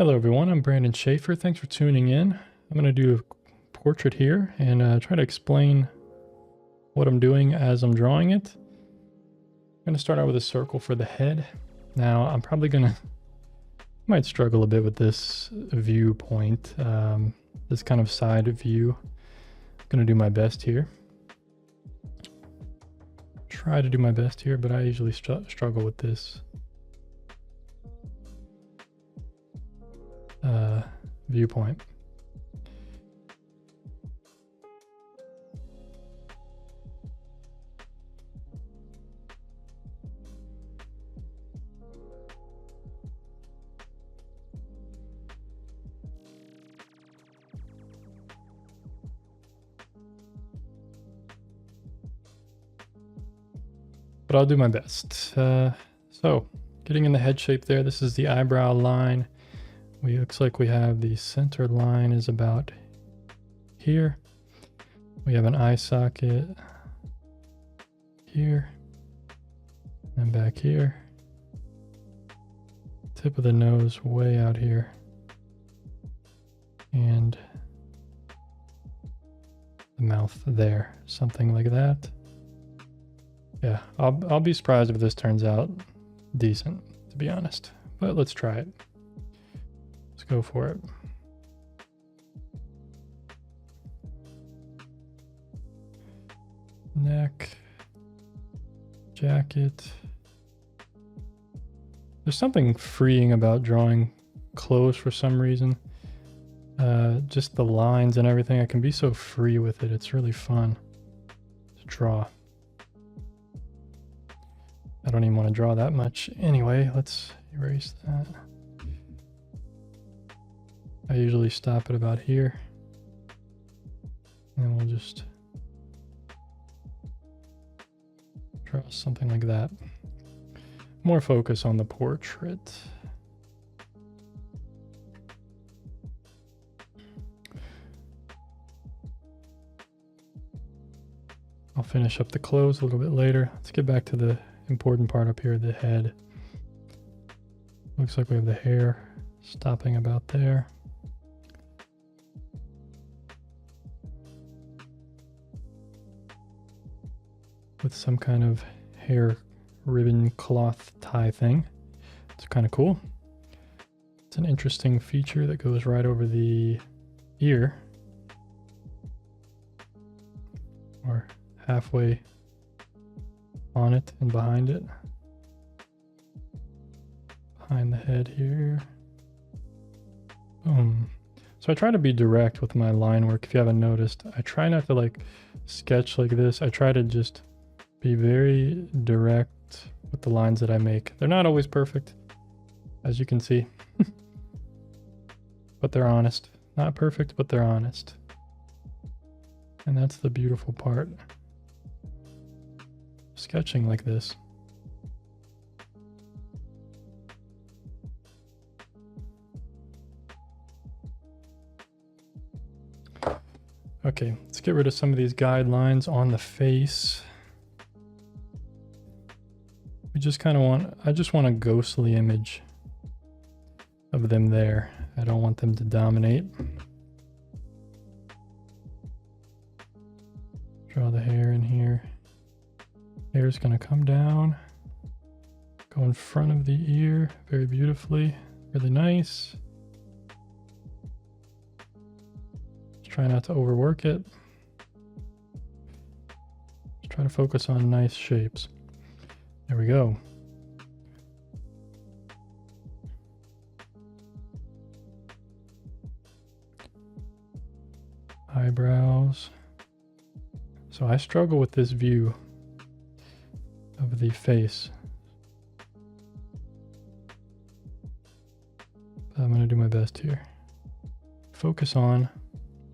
Hello everyone, I'm Brandon Schaefer. Thanks for tuning in. I'm going to do a portrait here and try to explain what I'm doing as I'm drawing it. I'm going to start out with a circle for the head. Now I'm probably might struggle a bit with this viewpoint, this kind of side view. I'm going to do my best here. Try to do my best here, but I usually struggle with this viewpoint. But I'll do my best. So getting in the head shape there, this is the eyebrow line. Looks like we have the center line is about here. We have an eye socket here and back here. Tip of the nose way out here. And the mouth there, something like that. Yeah, I'll be surprised if this turns out decent, to be honest. But let's try it. Let's go for it. Neck, jacket. There's something freeing about drawing clothes for some reason. Just the lines and everything. I can be so free with it. It's really fun to draw. I don't even want to draw that much. Anyway, let's erase that. I usually stop at about here. And we'll just draw something like that. More focus on the portrait. I'll finish up the clothes a little bit later. Let's get back to the important part up here, the head. Looks like we have the hair stopping about there. With some kind of hair ribbon cloth tie thing. It's kind of cool. It's an interesting feature that goes right over the ear. Or halfway on it and behind it. Behind the head here. Boom. So I try to be direct with my line work. If you haven't noticed, I try not to like sketch like this. I try to just be very direct with the lines that I make. They're not always perfect, as you can see, but they're honest. Not perfect, but they're honest. And that's the beautiful part. Sketching like this. Okay, let's get rid of some of these guidelines on the face. We just kind of I just want a ghostly image of them there. I don't want them to dominate. Draw the hair in here. Hair is going to come down, go in front of the ear very beautifully, really nice. Just try not to overwork it. Just try to focus on nice shapes. There we go. Eyebrows. So I struggle with this view of the face. But I'm going to do my best here. Focus on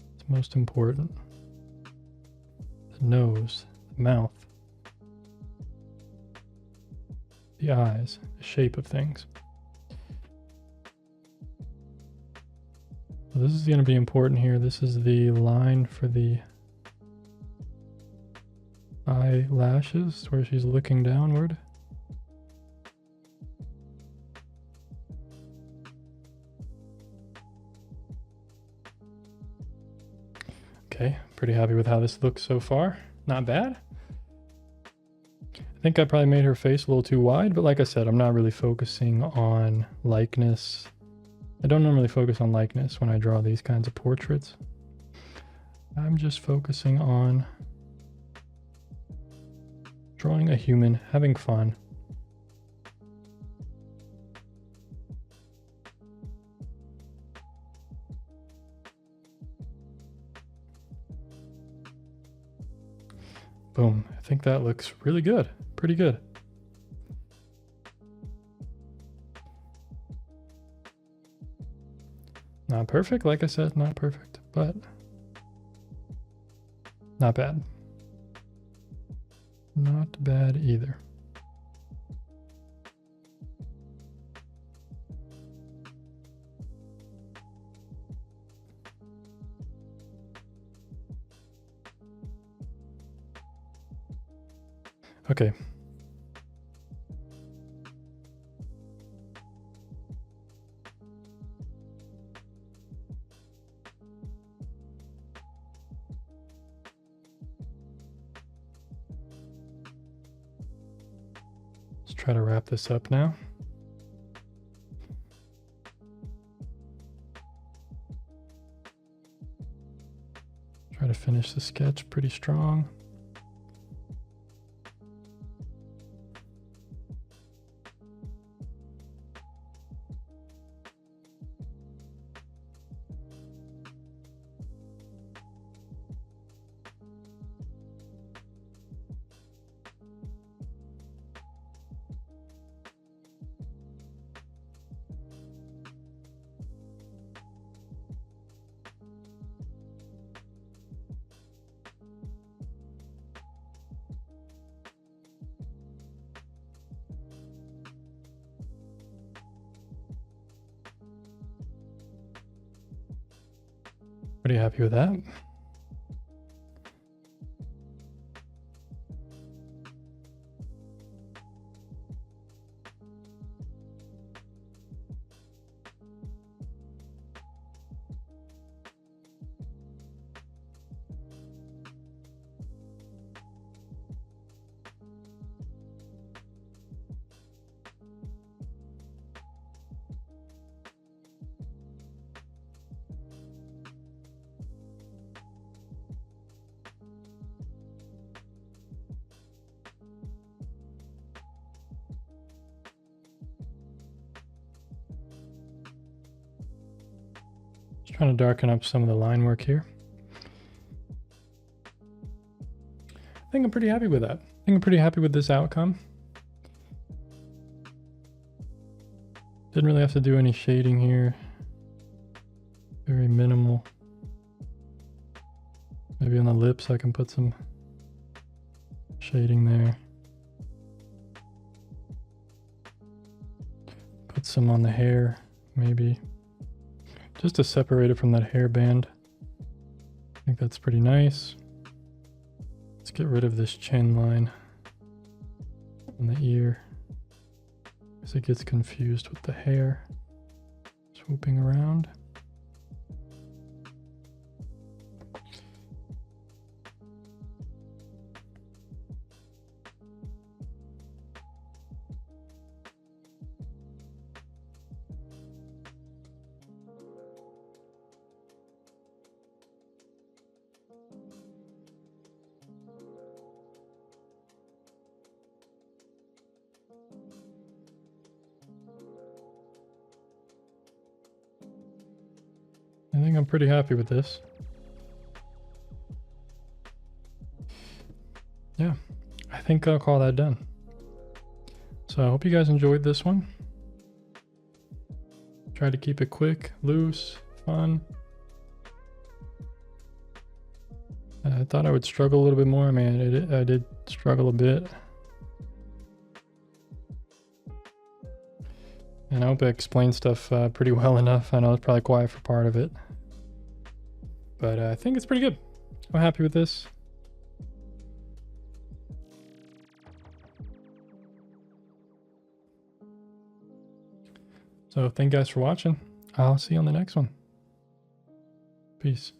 what's most important. The nose, the mouth, the eyes, the shape of things. So this is going to be important here. This is the line for the eyelashes where she's looking downward. Okay, pretty happy with how this looks so far. Not bad. I think I probably made her face a little too wide, but like I said, I'm not really focusing on likeness. I don't normally focus on likeness when I draw these kinds of portraits. I'm just focusing on drawing a human, having fun. Boom. I think that looks really good. Pretty good. Not perfect, like I said, not perfect, but not bad. Not bad either. Okay. Let's try to wrap this up now. Try to finish the sketch pretty strong. Pretty happy with that. Just trying to darken up some of the line work here. I think I'm pretty happy with that. I think I'm pretty happy with this outcome. Didn't really have to do any shading here. Very minimal. Maybe on the lips I can put some shading there. Put some on the hair, maybe. Just to separate it from that hairband. I think that's pretty nice. Let's get rid of this chin line on the ear, because it gets confused with the hair swooping around. I think I'm pretty happy with this. Yeah, I think I'll call that done. So I hope you guys enjoyed this one. Try to keep it quick, loose, fun. I thought I would struggle a little bit more. I mean, I did struggle a bit. And I hope I explained stuff pretty well enough. I know it's probably quiet for part of it. But I think it's pretty good. I'm happy with this. So thank you guys for watching. I'll see you on the next one. Peace.